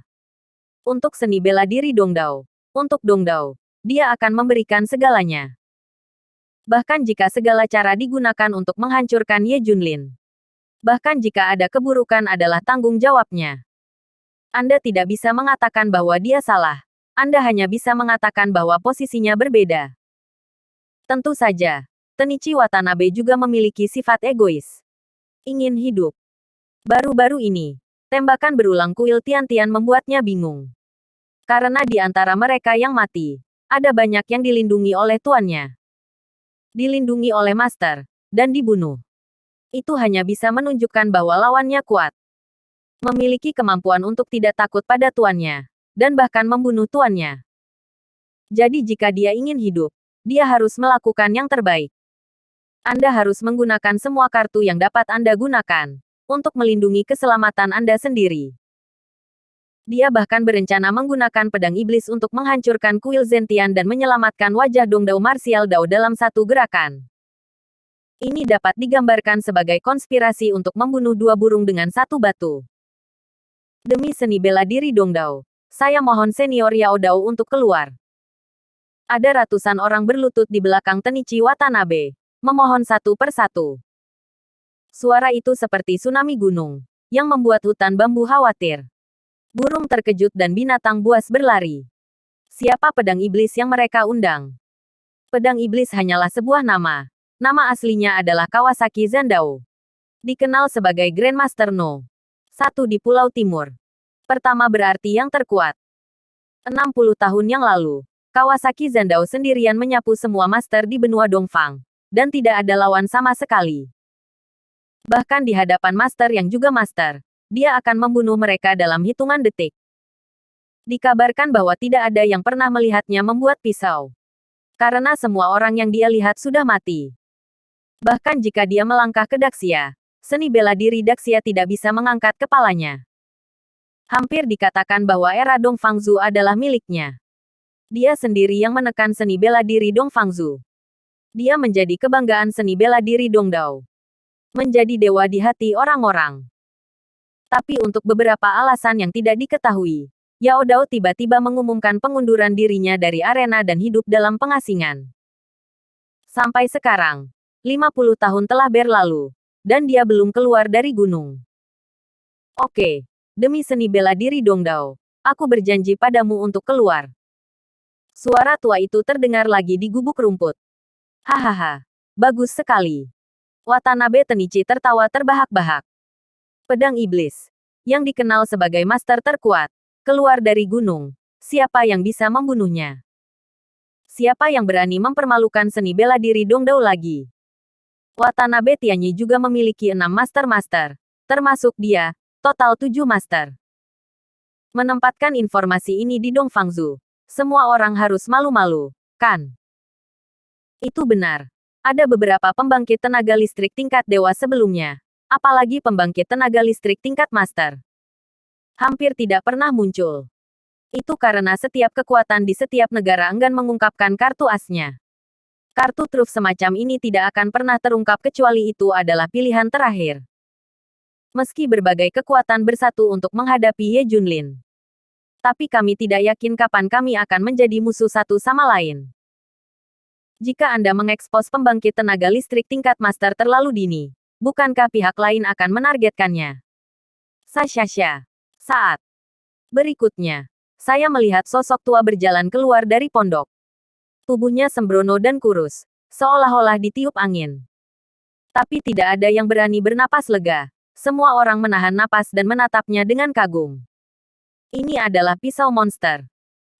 Untuk seni bela diri Dongdao. Untuk Dongdao, dia akan memberikan segalanya. Bahkan jika segala cara digunakan untuk menghancurkan Ye Junlin. Bahkan jika ada keburukan adalah tanggung jawabnya. Anda tidak bisa mengatakan bahwa dia salah. Anda hanya bisa mengatakan bahwa posisinya berbeda. Tentu saja, Tenichi Watanabe juga memiliki sifat egois. Ingin hidup. Baru-baru ini, tembakan berulang kuil Tian-Tian membuatnya bingung. Karena di antara mereka yang mati, ada banyak yang dilindungi oleh tuannya. Dilindungi oleh master, dan dibunuh. Itu hanya bisa menunjukkan bahwa lawannya kuat. Memiliki kemampuan untuk tidak takut pada tuannya, dan bahkan membunuh tuannya. Jadi jika dia ingin hidup, dia harus melakukan yang terbaik. Anda harus menggunakan semua kartu yang dapat Anda gunakan, untuk melindungi keselamatan Anda sendiri. Dia bahkan berencana menggunakan pedang iblis untuk menghancurkan kuil Zentian dan menyelamatkan wajah Dongdao Martial Dao dalam satu gerakan. Ini dapat digambarkan sebagai konspirasi untuk membunuh 2 burung dengan 1 batu. Demi seni bela diri Dongdao, saya mohon Senior Yao Dao untuk keluar. Ada ratusan orang berlutut di belakang Tenichi Watanabe, memohon satu persatu. Suara itu seperti tsunami gunung, yang membuat hutan bambu khawatir. Burung terkejut dan binatang buas berlari. Siapa pedang iblis yang mereka undang? Pedang iblis hanyalah sebuah nama. Nama aslinya adalah Kawasaki Zandao. Dikenal sebagai Grandmaster No. 1 di Pulau Timur. Pertama berarti yang terkuat. 60 tahun yang lalu, Kawasaki Zandao sendirian menyapu semua master di benua Dongfang, dan tidak ada lawan sama sekali. Bahkan di hadapan master yang juga master, dia akan membunuh mereka dalam hitungan detik. Dikabarkan bahwa tidak ada yang pernah melihatnya membuat pisau. Karena semua orang yang dia lihat sudah mati. Bahkan jika dia melangkah ke Daxia, seni bela diri Daxia tidak bisa mengangkat kepalanya. Hampir dikatakan bahwa era Dongfangzhou adalah miliknya. Dia sendiri yang menekan seni bela diri Dongfangzhou. Dia menjadi kebanggaan seni bela diri Dongdao. Menjadi dewa di hati orang-orang. Tapi untuk beberapa alasan yang tidak diketahui, Yao Dao tiba-tiba mengumumkan pengunduran dirinya dari arena dan hidup dalam pengasingan. Sampai sekarang, 50 tahun telah berlalu, dan dia belum keluar dari gunung. Oke, demi seni bela diri Dongdao, aku berjanji padamu untuk keluar. Suara tua itu terdengar lagi di gubuk rumput. Hahaha, bagus sekali. Watanabe Tenichi tertawa terbahak-bahak. Pedang iblis, yang dikenal sebagai master terkuat, keluar dari gunung. Siapa yang bisa membunuhnya? Siapa yang berani mempermalukan seni bela diri Dongdao lagi? Watanabe Tianyi juga memiliki 6 master-master, termasuk dia, total 7 master. Menempatkan informasi ini di Dongfangzhou, semua orang harus malu-malu, kan? Itu benar. Ada beberapa pembangkit tenaga listrik tingkat dewa sebelumnya, apalagi pembangkit tenaga listrik tingkat master. Hampir tidak pernah muncul. Itu karena setiap kekuatan di setiap negara enggan mengungkapkan kartu asnya. Kartu truf semacam ini tidak akan pernah terungkap kecuali itu adalah pilihan terakhir. Meski berbagai kekuatan bersatu untuk menghadapi Ye Junlin. Tapi kami tidak yakin kapan kami akan menjadi musuh satu sama lain. Jika Anda mengekspos pembangkit tenaga listrik tingkat master terlalu dini, bukankah pihak lain akan menargetkannya? Sashasha. Saat berikutnya, saya melihat sosok tua berjalan keluar dari pondok. Tubuhnya sembrono dan kurus, seolah-olah ditiup angin. Tapi tidak ada yang berani bernapas lega. Semua orang menahan napas dan menatapnya dengan kagum. Ini adalah pisau monster.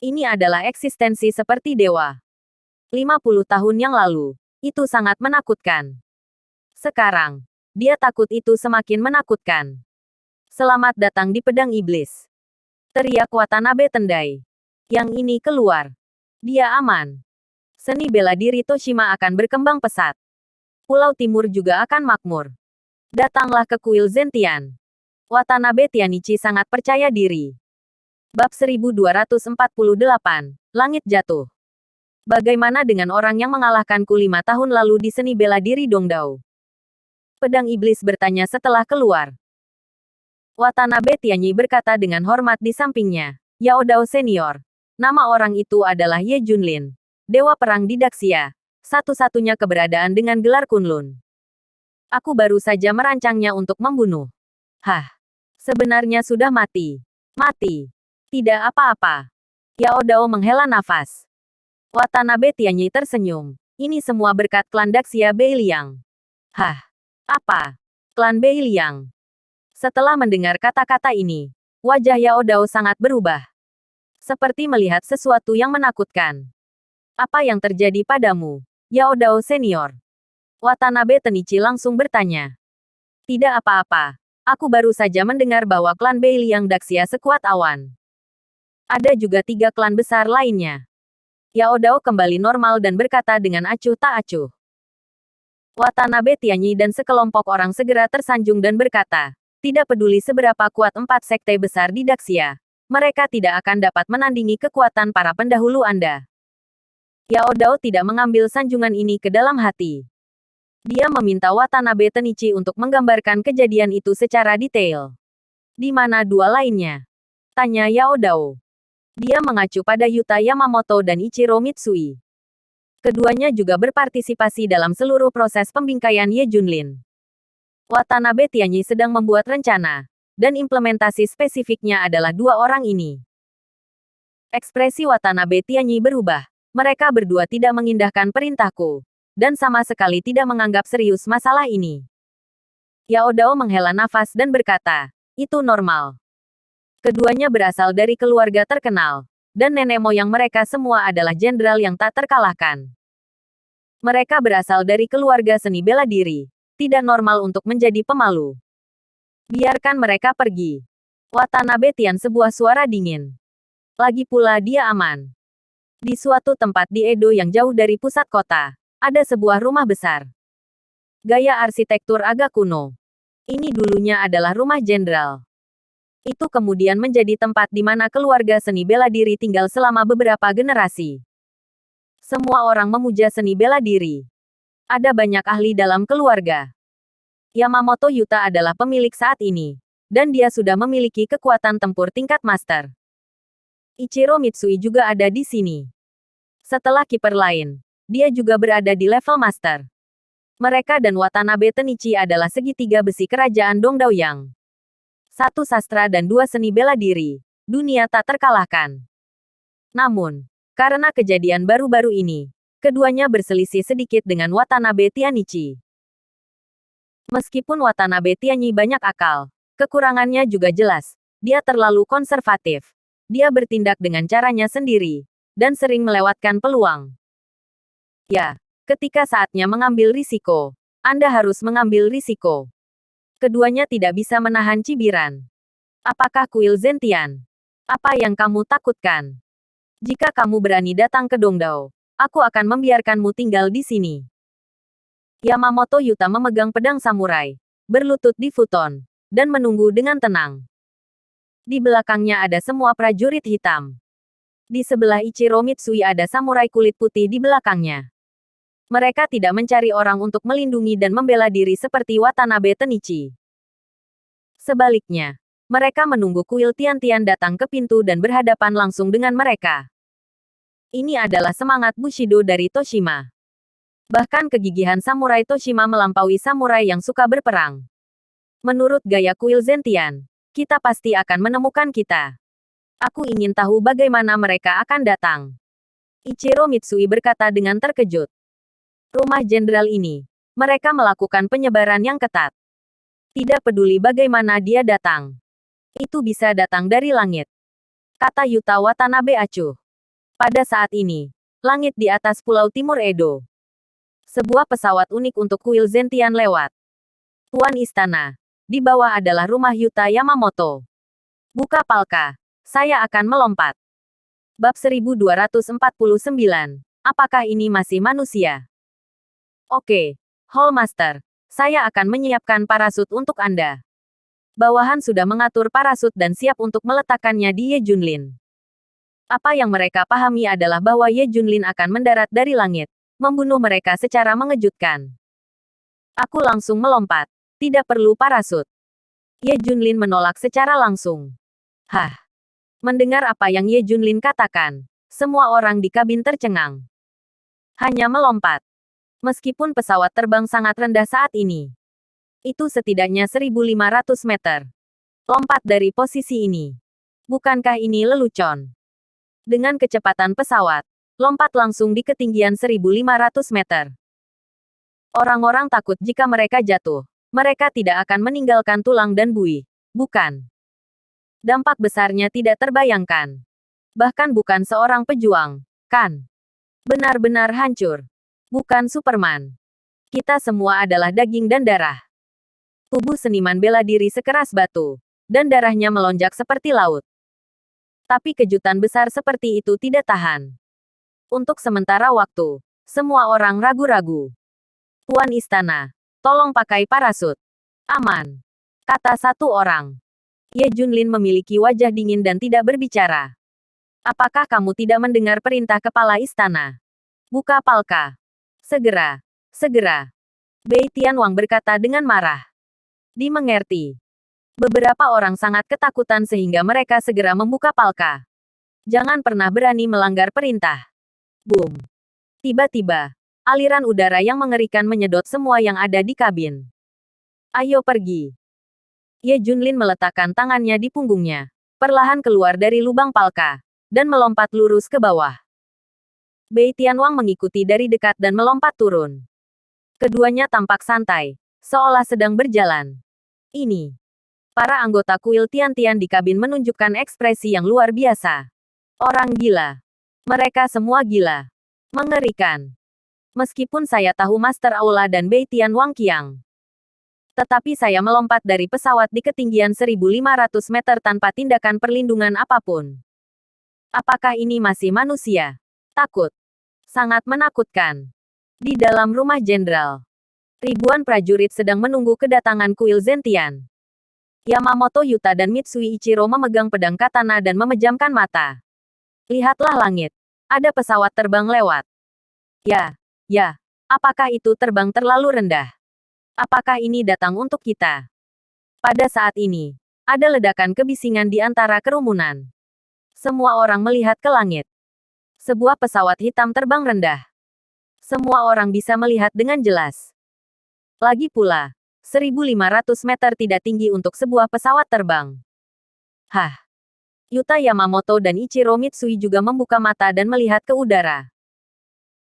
Ini adalah eksistensi seperti dewa. 50 tahun yang lalu, itu sangat menakutkan. Sekarang, dia takut itu semakin menakutkan. Selamat datang di pedang iblis. Teriak Watanabe Tendai. Yang ini keluar. Dia aman. Seni bela diri Toshima akan berkembang pesat. Pulau Timur juga akan makmur. Datanglah ke kuil Zentian. Watanabe Tianichi sangat percaya diri. Bab 1248, Langit Jatuh. Bagaimana dengan orang yang mengalahkanku 5 tahun lalu di seni bela diri Dongdao? Pedang iblis bertanya setelah keluar. Watanabe Tianyi berkata dengan hormat di sampingnya. Yao Dao Senior. Nama orang itu adalah Ye Junlin. Dewa perang di Daxia. Satu-satunya keberadaan dengan gelar Kunlun. Aku baru saja merancangnya untuk membunuh. Hah. Sebenarnya sudah mati. Mati. Tidak apa-apa. Yao Dao menghela nafas. Watanabe Tianyi tersenyum. Ini semua berkat klan Daxia Beiliang. Hah? Apa? Klan Beiliang. Setelah mendengar kata-kata ini, wajah Yao Dao sangat berubah. Seperti melihat sesuatu yang menakutkan. Apa yang terjadi padamu, Yao Dao Senior? Watanabe Tenichi langsung bertanya. Tidak apa-apa. Aku baru saja mendengar bahwa klan Beiliang Daxia sekuat awan. Ada juga 3 klan besar lainnya. Yao Dao kembali normal dan berkata dengan acuh tak acuh. Watanabe Tianyi dan sekelompok orang segera tersanjung dan berkata, tidak peduli seberapa kuat 4 sekte besar di Daxia, mereka tidak akan dapat menandingi kekuatan para pendahulu Anda. Yao Dao tidak mengambil sanjungan ini ke dalam hati. Dia meminta Watanabe Tenichi untuk menggambarkan kejadian itu secara detail. Di mana 2 lainnya? Tanya Yao Dao. Dia mengacu pada Yuta Yamamoto dan Ichiro Mitsui. Keduanya juga berpartisipasi dalam seluruh proses pembingkaian Ye Junlin. Watanabe Tianyi sedang membuat rencana, dan implementasi spesifiknya adalah dua orang ini. Ekspresi Watanabe Tianyi berubah. Mereka berdua tidak mengindahkan perintahku, dan sama sekali tidak menganggap serius masalah ini. Yao Dao menghela nafas dan berkata, itu normal. Keduanya berasal dari keluarga terkenal, dan nenek moyang mereka semua adalah jenderal yang tak terkalahkan. Mereka berasal dari keluarga seni bela diri. Tidak normal untuk menjadi pemalu. Biarkan mereka pergi. Watanabe Tian sebuah suara dingin. Lagi pula dia aman. Di suatu tempat di Edo yang jauh dari pusat kota, ada sebuah rumah besar. Gaya arsitektur agak kuno. Ini dulunya adalah rumah jenderal. Itu kemudian menjadi tempat di mana keluarga seni bela diri tinggal selama beberapa generasi. Semua orang memuja seni bela diri. Ada banyak ahli dalam keluarga. Yamamoto Yuta adalah pemilik saat ini, dan dia sudah memiliki kekuatan tempur tingkat master. Ichiro Mitsui juga ada di sini. Setelah kiper lain, dia juga berada di level master. Mereka dan Watanabe Tenichi adalah segitiga besi kerajaan Dongdaoyang. Satu sastra dan dua seni bela diri. Dunia tak terkalahkan. Namun, karena kejadian baru-baru ini, keduanya berselisih sedikit dengan Watanabe Tianichi. Meskipun Watanabe Tianyi banyak akal, kekurangannya juga jelas. Dia terlalu konservatif. Dia bertindak dengan caranya sendiri, dan sering melewatkan peluang. Ya, ketika saatnya mengambil risiko, Anda harus mengambil risiko. Keduanya tidak bisa menahan cibiran. Apakah kuil Zentian? Apa yang kamu takutkan? Jika kamu berani datang ke Dongdao, aku akan membiarkanmu tinggal di sini. Yamamoto Yuta memegang pedang samurai, berlutut di futon, dan menunggu dengan tenang. Di belakangnya ada semua prajurit hitam. Di sebelah Ichiro Mitsui ada samurai kulit putih di belakangnya. Mereka tidak mencari orang untuk melindungi dan membela diri seperti Watanabe Tenichi. Sebaliknya, mereka menunggu kuil Tian-Tian datang ke pintu dan berhadapan langsung dengan mereka. Ini adalah semangat Bushido dari Toshima. Bahkan kegigihan samurai Toshima melampaui samurai yang suka berperang. Menurut gaya kuil Zentian, kita pasti akan menemukan kita. Aku ingin tahu bagaimana mereka akan datang. Ichiro Mitsui berkata dengan terkejut. Rumah jenderal ini, mereka melakukan penyebaran yang ketat. Tidak peduli bagaimana dia datang. Itu bisa datang dari langit. Kata Yuta Watanabe acuh. Pada saat ini, langit di atas pulau timur Edo. Sebuah pesawat unik untuk kuil Zentian lewat. Tuan Istana. Di bawah adalah rumah Yuta Yamamoto. Buka palka. Saya akan melompat. Bab 1249. Apakah ini masih manusia? Oke, Hallmaster. Saya akan menyiapkan parasut untuk Anda. Bawahan sudah mengatur parasut dan siap untuk meletakkannya di Ye Junlin. Apa yang mereka pahami adalah bahwa Ye Junlin akan mendarat dari langit, membunuh mereka secara mengejutkan. Aku langsung melompat. Tidak perlu parasut. Ye Junlin menolak secara langsung. Hah. Mendengar apa yang Ye Junlin katakan, semua orang di kabin tercengang. Hanya melompat. Meskipun pesawat terbang sangat rendah saat ini. Itu setidaknya 1.500 meter. Lompat dari posisi ini. Bukankah ini lelucon? Dengan kecepatan pesawat, lompat langsung di ketinggian 1.500 meter. Orang-orang takut jika mereka jatuh. Mereka tidak akan meninggalkan tulang dan buih. Bukan. Dampak besarnya tidak terbayangkan. Bahkan bukan seorang pejuang, kan? Benar-benar hancur. Bukan Superman. Kita semua adalah daging dan darah. Tubuh seniman bela diri sekeras batu, dan darahnya melonjak seperti laut. Tapi kejutan besar seperti itu tidak tahan. Untuk sementara waktu, semua orang ragu-ragu. Tuan Istana, tolong pakai parasut. Aman. Kata satu orang. Ye Junlin memiliki wajah dingin dan tidak berbicara. Apakah kamu tidak mendengar perintah kepala istana? Buka palka. Segera. Segera. Bei Tianwang berkata dengan marah. Dimengerti. Beberapa orang sangat ketakutan sehingga mereka segera membuka palka. Jangan pernah berani melanggar perintah. Boom. Tiba-tiba, aliran udara yang mengerikan menyedot semua yang ada di kabin. Ayo pergi. Ye Junlin meletakkan tangannya di punggungnya, perlahan keluar dari lubang palka, dan melompat lurus ke bawah. Bei Tianwang mengikuti dari dekat dan melompat turun. Keduanya tampak santai, seolah sedang berjalan. Ini. Para anggota kuil Tian-Tian di kabin menunjukkan ekspresi yang luar biasa. Orang gila. Mereka semua gila. Mengerikan. Meskipun saya tahu Master Aula dan Bei Tianwang Qiang. Tetapi saya melompat dari pesawat di ketinggian 1.500 meter tanpa tindakan perlindungan apapun. Apakah ini masih manusia? Takut. Sangat menakutkan. Di dalam rumah jenderal, ribuan prajurit sedang menunggu kedatangan kuil Zentian. Yamamoto Yuta dan Mitsui Ichiro memegang pedang katana dan memejamkan mata. Lihatlah langit. Ada pesawat terbang lewat. Ya. Apakah itu terbang terlalu rendah? Apakah ini datang untuk kita? Pada saat ini, ada ledakan kebisingan di antara kerumunan. Semua orang melihat ke langit. Sebuah pesawat hitam terbang rendah. Semua orang bisa melihat dengan jelas. Lagi pula, 1.500 meter tidak tinggi untuk sebuah pesawat terbang. Hah? Yuta Yamamoto dan Ichiro Mitsui juga membuka mata dan melihat ke udara.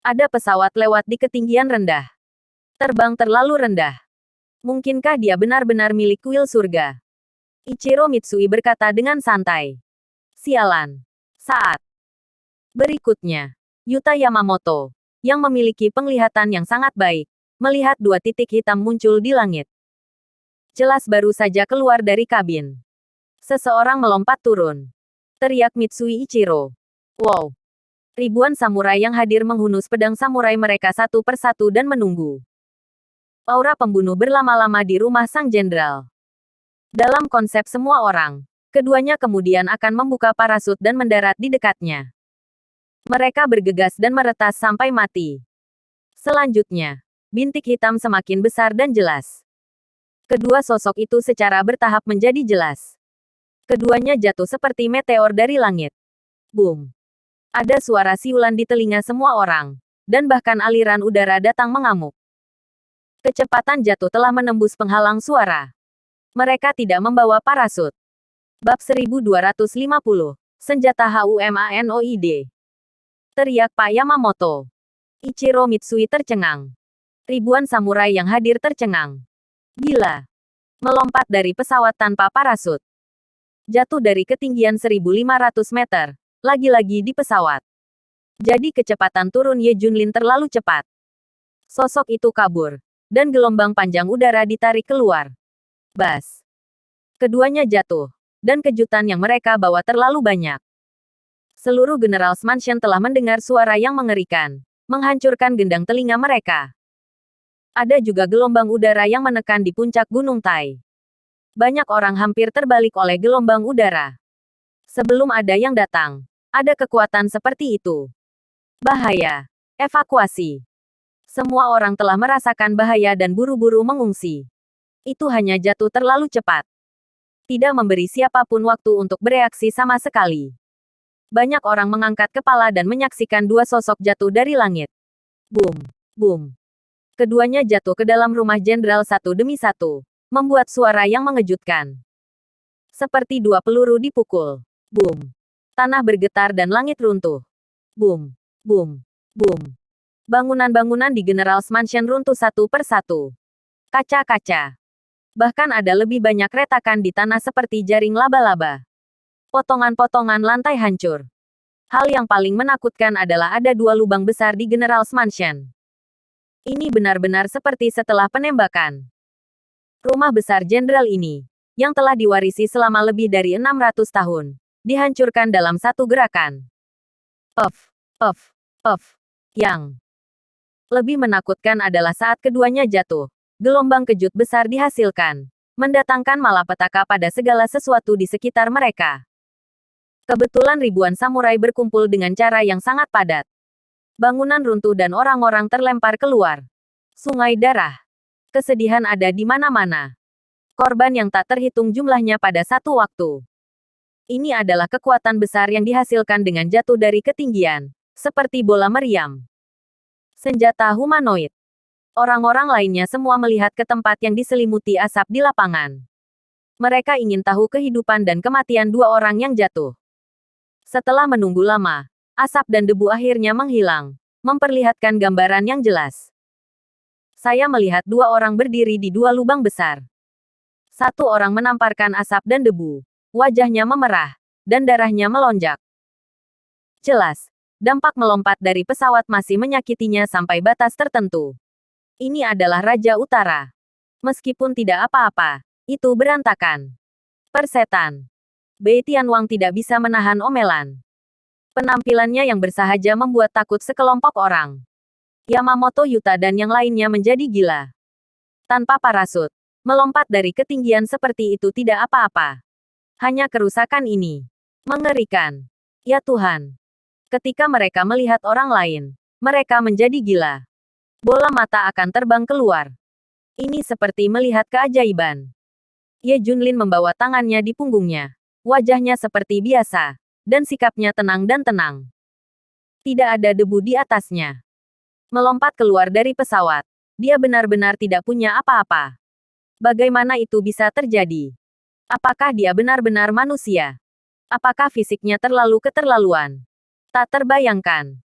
Ada pesawat lewat di ketinggian rendah. Terbang terlalu rendah. Mungkinkah dia benar-benar milik kuil surga? Ichiro Mitsui berkata dengan santai. Sialan. Saat berikutnya, Yuta Yamamoto, yang memiliki penglihatan yang sangat baik, melihat dua titik hitam muncul di langit. Jelas baru saja keluar dari kabin. Seseorang melompat turun. Teriak Mitsui Ichiro. Wow. Ribuan samurai yang hadir menghunus pedang samurai mereka satu persatu dan menunggu. Aura pembunuh berlama-lama di rumah sang jenderal. Dalam konsep semua orang, keduanya kemudian akan membuka parasut dan mendarat di dekatnya. Mereka bergegas dan meretas sampai mati. Selanjutnya, bintik hitam semakin besar dan jelas. Kedua sosok itu secara bertahap menjadi jelas. Keduanya jatuh seperti meteor dari langit. Boom. Ada suara siulan di telinga semua orang, dan bahkan aliran udara datang mengamuk. Kecepatan jatuh telah menembus penghalang suara. Mereka tidak membawa parasut. Bab 1250. Senjata HUMANOID. Teriak Pak Yamamoto. Ichiro Mitsui tercengang. Ribuan samurai yang hadir tercengang. Gila. Melompat dari pesawat tanpa parasut. Jatuh dari ketinggian 1.500 meter. Lagi-lagi di pesawat. Jadi kecepatan turun Ye Junlin terlalu cepat. Sosok itu kabur. Dan gelombang panjang udara ditarik keluar. Bas. Keduanya jatuh. Dan kejutan yang mereka bawa terlalu banyak. Seluruh General's Mansion telah mendengar suara yang mengerikan. Menghancurkan gendang telinga mereka. Ada juga gelombang udara yang menekan di puncak Gunung Tai. Banyak orang hampir terbalik oleh gelombang udara. Sebelum ada yang datang, ada kekuatan seperti itu. Bahaya. Evakuasi. Semua orang telah merasakan bahaya dan buru-buru mengungsi. Itu hanya jatuh terlalu cepat. Tidak memberi siapapun waktu untuk bereaksi sama sekali. Banyak orang mengangkat kepala dan menyaksikan dua sosok jatuh dari langit. Boom. Boom. Keduanya jatuh ke dalam rumah jenderal satu demi satu. Membuat suara yang mengejutkan. Seperti dua peluru dipukul. Boom. Tanah bergetar dan langit runtuh. Boom. Boom. Boom. Bangunan-bangunan di General's Mansion runtuh satu persatu. Kaca-kaca. Bahkan ada lebih banyak retakan di tanah seperti jaring laba-laba. Potongan-potongan lantai hancur. Hal yang paling menakutkan adalah ada dua lubang besar di General's Mansion. Ini benar-benar seperti setelah penembakan. Rumah besar jenderal ini, yang telah diwarisi selama lebih dari 600 tahun, dihancurkan dalam satu gerakan. Puff, puff, puff. Yang lebih menakutkan adalah saat keduanya jatuh, gelombang kejut besar dihasilkan, mendatangkan malapetaka pada segala sesuatu di sekitar mereka. Kebetulan ribuan samurai berkumpul dengan cara yang sangat padat. Bangunan runtuh dan orang-orang terlempar keluar. Sungai darah. Kesedihan ada di mana-mana. Korban yang tak terhitung jumlahnya pada satu waktu. Ini adalah kekuatan besar yang dihasilkan dengan jatuh dari ketinggian, seperti bola meriam. Senjata humanoid. Orang-orang lainnya semua melihat ke tempat yang diselimuti asap di lapangan. Mereka ingin tahu kehidupan dan kematian dua orang yang jatuh. Setelah menunggu lama, asap dan debu akhirnya menghilang, memperlihatkan gambaran yang jelas. Saya melihat dua orang berdiri di dua lubang besar. Satu orang menamparkan asap dan debu. Wajahnya memerah, dan darahnya melonjak. Jelas, dampak melompat dari pesawat masih menyakitinya sampai batas tertentu. Ini adalah Raja Utara. Meskipun tidak apa-apa, itu berantakan. Persetan. Bei Tianwang tidak bisa menahan omelan. Penampilannya yang bersahaja membuat takut sekelompok orang. Yamamoto Yuta dan yang lainnya menjadi gila. Tanpa parasut, melompat dari ketinggian seperti itu tidak apa-apa. Hanya kerusakan ini. Mengerikan. Ya Tuhan. Ketika mereka melihat orang lain, mereka menjadi gila. Bola mata akan terbang keluar. Ini seperti melihat keajaiban. Ye Junlin membawa tangannya di punggungnya. Wajahnya seperti biasa, dan sikapnya tenang dan tenang. Tidak ada debu di atasnya. Melompat keluar dari pesawat. Dia benar-benar tidak punya apa-apa. Bagaimana itu bisa terjadi? Apakah dia benar-benar manusia? Apakah fisiknya terlalu keterlaluan? Tak terbayangkan.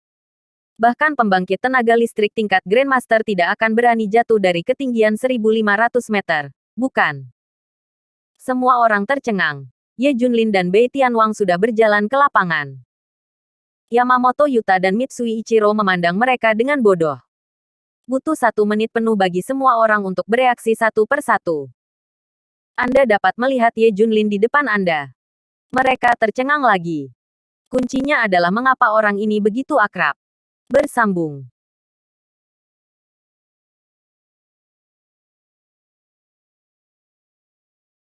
Bahkan pembangkit tenaga listrik tingkat Grandmaster tidak akan berani jatuh dari ketinggian 1.500 meter, bukan? Semua orang tercengang. Ye Junlin dan Bei Tianwang sudah berjalan ke lapangan. Yamamoto Yuta dan Mitsui Ichiro memandang mereka dengan bodoh. Butuh 1 menit penuh bagi semua orang untuk bereaksi satu persatu. Anda dapat melihat Ye Junlin di depan Anda. Mereka tercengang lagi. Kuncinya adalah mengapa orang ini begitu akrab. Bersambung.